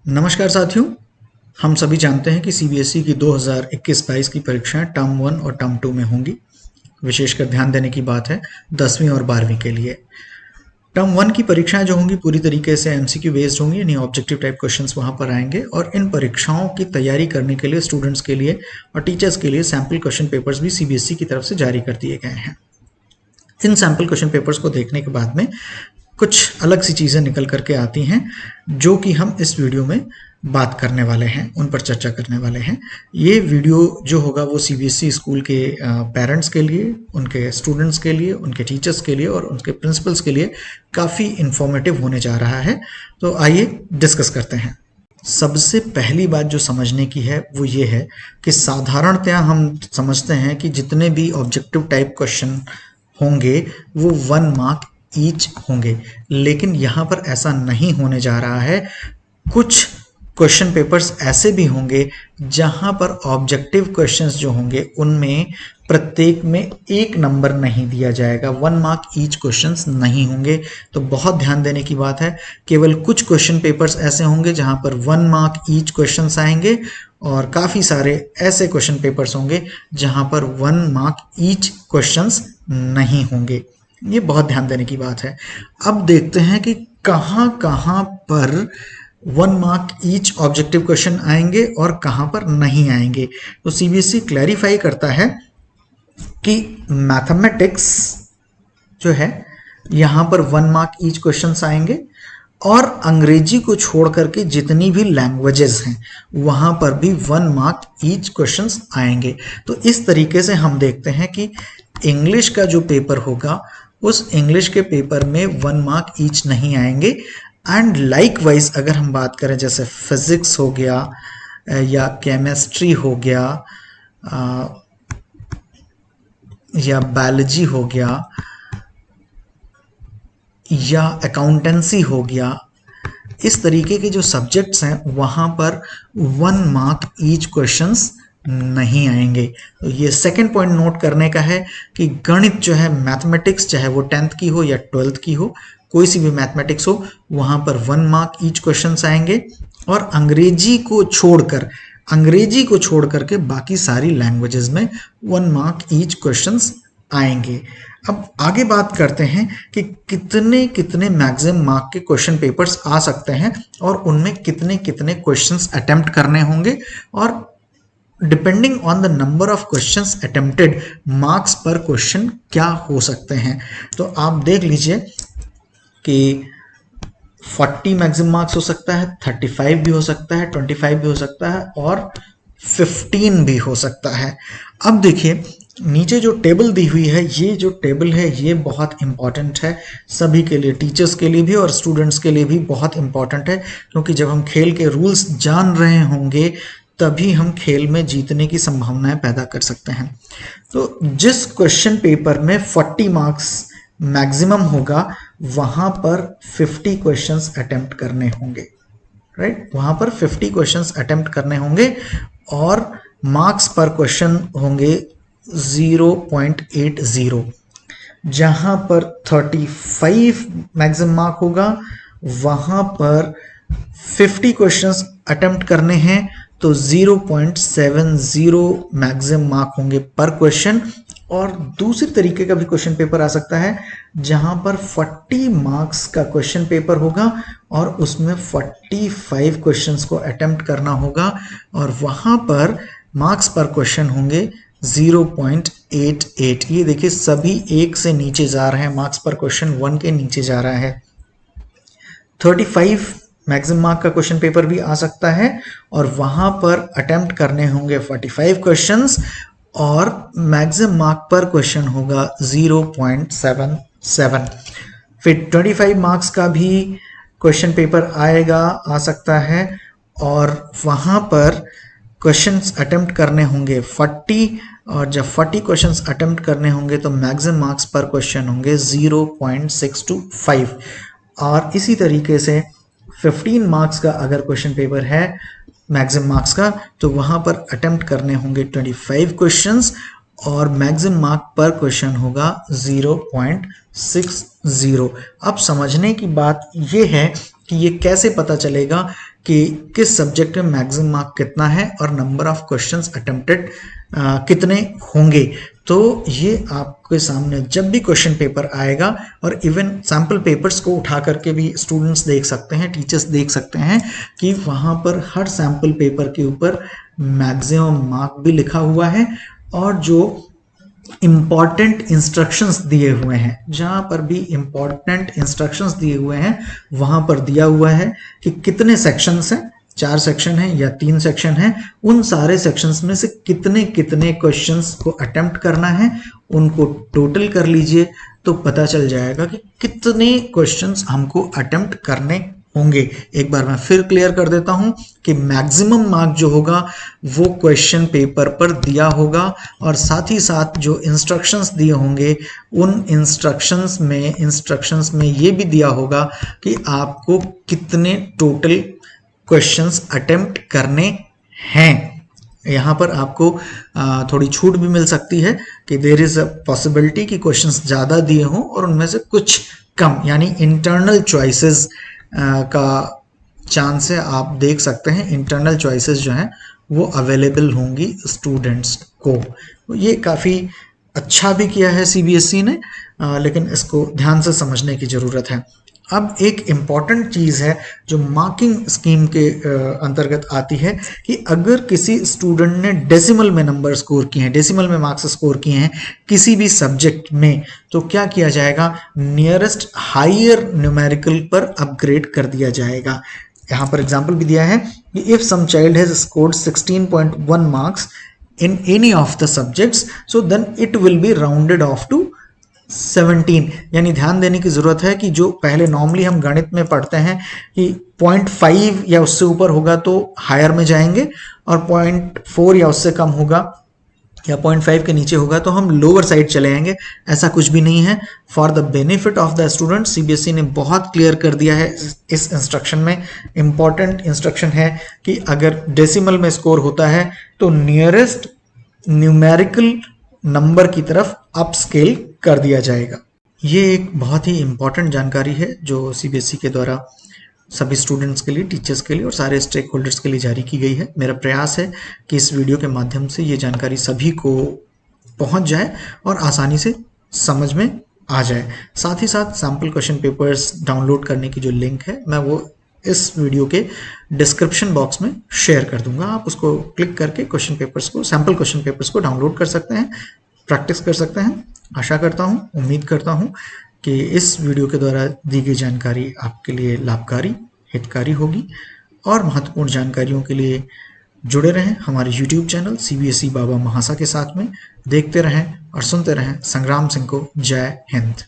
नमस्कार साथियों, हम सभी जानते हैं कि सीबीएसई की 2021-22 की परीक्षाएं टर्म 1 और टर्म 2 में होंगी। विशेषकर ध्यान देने की बात है 10वीं और 12वीं के लिए। टर्म 1 की परीक्षाएं जो होंगी पूरी तरीके से एमसीक्यू बेस्ड होंगी, यानी ऑब्जेक्टिव टाइप क्वेश्चंस वहां पर आएंगे और इन परीक्षाओं की तैयारी करने के लिए स्टूडेंट्स के लिए और टीचर्स के लिए सैम्पल क्वेश्चन पेपर्स भी सीबीएसई की तरफ से जारी कर दिए गए हैं। इन सैम्पल क्वेश्चन पेपर्स को देखने के बाद में कुछ अलग सी चीज़ें निकल करके आती हैं जो कि हम इस वीडियो में बात करने वाले हैं, उन पर चर्चा करने वाले हैं। ये वीडियो जो होगा वो सीबीएसई स्कूल के पेरेंट्स के लिए, उनके स्टूडेंट्स के लिए, उनके टीचर्स के लिए और उनके प्रिंसिपल्स के लिए काफ़ी इंफॉर्मेटिव होने जा रहा है। तो आइए डिस्कस करते हैं। सबसे पहली बात जो समझने की है वो ये है कि साधारणतया हम समझते हैं कि जितने भी ऑब्जेक्टिव टाइप क्वेश्चन होंगे वो 1 मार्क ईच होंगे, लेकिन यहाँ पर ऐसा नहीं होने जा रहा है। कुछ क्वेश्चन पेपर्स ऐसे भी होंगे जहाँ पर ऑब्जेक्टिव क्वेश्चंस जो होंगे उनमें प्रत्येक में 1 नंबर नहीं दिया जाएगा, 1 मार्क ईच क्वेश्चंस नहीं होंगे। तो बहुत ध्यान देने की बात है, केवल कुछ क्वेश्चन पेपर्स ऐसे होंगे जहाँ पर 1 मार्क ईच क्वेश्चंस आएंगे और काफ़ी सारे ऐसे क्वेश्चन पेपर्स होंगे जहाँ पर 1 मार्क ईच क्वेश्चंस नहीं होंगे। ये बहुत ध्यान देने की बात है। अब देखते हैं कि कहाँ कहाँ पर 1 मार्क ईच ऑब्जेक्टिव क्वेश्चन आएंगे और कहाँ पर नहीं आएंगे। तो सीबीएसई क्लैरिफाई करता है कि मैथमेटिक्स जो है यहाँ पर 1 मार्क ईच क्वेश्चंस आएंगे और अंग्रेजी को छोड़ करके जितनी भी लैंग्वेजेस हैं वहाँ पर भी 1 मार्क ईच क्वेश्चंस आएंगे। तो इस तरीके से हम देखते हैं कि इंग्लिश का जो पेपर होगा उस इंग्लिश के पेपर में 1 मार्क ईच नहीं आएंगे। एंड लाइकवाइज अगर हम बात करें जैसे फिजिक्स हो गया या केमिस्ट्री हो गया या बायोलॉजी हो गया या अकाउंटेंसी हो गया, इस तरीके के जो सब्जेक्ट्स हैं वहाँ पर 1 मार्क ईच क्वेश्चंस नहीं आएंगे। तो ये सेकंड पॉइंट नोट करने का है कि गणित जो है, मैथमेटिक्स, चाहे वो 10th की हो या 12th की हो, कोई सी भी मैथमेटिक्स हो, वहाँ पर 1 मार्क ईच क्वेश्चंस आएंगे और अंग्रेजी को छोड़ करके बाकी सारी लैंग्वेजेस में 1 मार्क ईच क्वेश्चंस आएंगे। अब आगे बात करते हैं कि कितने कितने मैक्सिमम मार्क के क्वेश्चन पेपर्स आ सकते हैं और उनमें कितने कितने क्वेश्चंस अटेम्प्ट करने होंगे और depending on the number of questions attempted marks पर क्वेश्चन क्या हो सकते हैं। तो आप देख लीजिए कि 40 मैक्सिमम मार्क्स हो सकता है, 35 भी हो सकता है, 25 भी हो सकता है और 15 भी हो सकता है। अब देखिए नीचे जो टेबल दी हुई है, ये जो टेबल है ये बहुत इंपॉर्टेंट है सभी के लिए, टीचर्स के लिए भी और स्टूडेंट्स के लिए भी बहुत इंपॉर्टेंट है, क्योंकि जब हम खेल के रूल्स जान रहे होंगे तभी हम खेल में जीतने की संभावनाएं पैदा कर सकते हैं। तो जिस क्वेश्चन पेपर में 40 मार्क्स मैक्सिमम होगा वहां पर 50 क्वेश्चंस अटेम्प्ट करने होंगे, राइट? वहां पर 50 क्वेश्चंस अटेम्प्ट करने होंगे और मार्क्स पर क्वेश्चन होंगे 0.80। जहां पर 35 मैक्सिमम मार्क होगा वहां पर 50 क्वेश्चंस अटेम्प्ट करने हैं तो 0.70 मैक्सिमम मार्क होंगे पर क्वेश्चन। और दूसरी तरीके का भी क्वेश्चन पेपर आ सकता है जहां पर 40 मार्क्स का क्वेश्चन पेपर होगा और उसमें 45 क्वेश्चंस को अटेम्प्ट करना होगा और वहां पर मार्क्स पर क्वेश्चन होंगे 0.88। ये देखिए सभी 1 से नीचे जा रहे हैं, मार्क्स पर क्वेश्चन 1 के नीचे जा रहा है। 35 मैक्सिमम मार्क का क्वेश्चन पेपर भी आ सकता है और वहां पर अटेम्प्ट करने होंगे 45 क्वेश्चंस और मैक्सिमम मार्क पर क्वेश्चन होगा 0.77। फिर 25 मार्क्स का भी क्वेश्चन पेपर आ सकता है और वहां पर क्वेश्चंस अटेम्प्ट करने होंगे 40 और जब 40 क्वेश्चंस अटेम्प्ट करने होंगे तो मैक्सिमम मार्क्स पर क्वेश्चन होंगे 0.625। और इसी तरीके से 15 मार्क्स का अगर क्वेश्चन पेपर है मैक्सिमम मार्क्स का तो वहां पर अटेम्प्ट करने होंगे 25 क्वेश्चंस और मैक्सिमम मार्क पर क्वेश्चन होगा 0.60। अब समझने की बात यह है कि ये कैसे पता चलेगा कि किस सब्जेक्ट में मैक्सिमम मार्क कितना है और नंबर ऑफ क्वेश्चंस अटेम्प्टेड कितने होंगे। तो ये आपके सामने जब भी क्वेश्चन पेपर आएगा, और इवन सैम्पल पेपर्स को उठा करके भी स्टूडेंट्स देख सकते हैं, टीचर्स देख सकते हैं कि वहाँ पर हर सैम्पल पेपर के ऊपर मैक्सिमम मार्क भी लिखा हुआ है, और जो इंपॉर्टेंट इंस्ट्रक्शंस दिए हुए हैं, जहां पर भी इंपॉर्टेंट इंस्ट्रक्शंस दिए हुए हैं वहां पर दिया हुआ है कि कितने सेक्शंस हैं, 4 सेक्शन है या 3 सेक्शन है, उन सारे सेक्शंस में से कितने कितने क्वेश्चंस को अटेम्प्ट करना है, उनको टोटल कर लीजिए तो पता चल जाएगा कि कितने क्वेश्चंस हमको अटेम्प्ट करने होंगे। एक बार मैं फिर क्लियर कर देता हूं कि मैक्सिमम मार्क जो होगा वो क्वेश्चन पेपर पर दिया होगा, और साथ ही साथ जो इंस्ट्रक्शंस दिए होंगे उन इंस्ट्रक्शंस में ये भी दिया होगा कि आपको कितने टोटल क्वेश्चंस अटेम्प्ट करने हैं। यहाँ पर आपको थोड़ी छूट भी मिल सकती है कि देयर इज अ पॉसिबिलिटी कि क्वेश्चंस ज़्यादा दिए हों और उनमें से कुछ कम, यानी इंटरनल चॉइसेस का चांस है। आप देख सकते हैं इंटरनल चॉइसेस जो हैं वो अवेलेबल होंगी स्टूडेंट्स को। ये काफ़ी अच्छा भी किया है सीबीएसई ने, लेकिन इसको ध्यान से समझने की ज़रूरत है। अब एक इम्पॉर्टेंट चीज़ है जो मार्किंग स्कीम के अंतर्गत आती है कि अगर किसी स्टूडेंट ने डेसिमल में नंबर स्कोर किए हैं, डेसिमल में मार्क्स स्कोर किए हैं किसी भी सब्जेक्ट में, तो क्या किया जाएगा, नियरेस्ट हायर न्यूमेरिकल पर अपग्रेड कर दिया जाएगा। यहाँ पर एग्जाम्पल भी दिया है कि if some child has scored 16.1 marks in any of the subjects, so then it will be rounded off to 17। यानी ध्यान देने की जरूरत है कि जो पहले नॉर्मली हम गणित में पढ़ते हैं कि 0.5 या उससे ऊपर होगा तो हायर में जाएंगे, और 0.4 या उससे कम होगा या 0.5 के नीचे होगा तो हम लोअर साइड चले जाएंगे। ऐसा कुछ भी नहीं है। For the benefit of the student CBSE ने बहुत क्लियर कर दिया है इस इंस्ट्रक्शन में। इंपॉर्टेंट इंस्ट्रक्शन है कि अगर डेसिमल में स्कोर होता है तो नियरेस्ट न्यूमेरिकल नंबर की तरफ अप स्केल कर दिया जाएगा। ये एक बहुत ही इंपॉर्टेंट जानकारी है जो सीबीएसई के द्वारा सभी स्टूडेंट्स के लिए, टीचर्स के लिए और सारे स्टेक होल्डर्स के लिए जारी की गई है। मेरा प्रयास है कि इस वीडियो के माध्यम से ये जानकारी सभी को पहुंच जाए और आसानी से समझ में आ जाए। साथ ही साथ सैम्पल क्वेश्चन पेपर्स डाउनलोड करने की जो लिंक है मैं वो इस वीडियो के डिस्क्रिप्शन बॉक्स में शेयर कर दूंगा। आप उसको क्लिक करके क्वेश्चन पेपर्स को, सैम्पल क्वेश्चन पेपर्स को डाउनलोड कर सकते हैं, प्रैक्टिस कर सकते हैं। आशा करता हूँ, उम्मीद करता हूँ कि इस वीडियो के द्वारा दी गई जानकारी आपके लिए लाभकारी, हितकारी होगी, और महत्वपूर्ण जानकारियों के लिए जुड़े रहें हमारे YouTube चैनल सीबीएसई बाबा महासा के साथ में। देखते रहें और सुनते रहें। संग्राम सिंह को जय हिंद।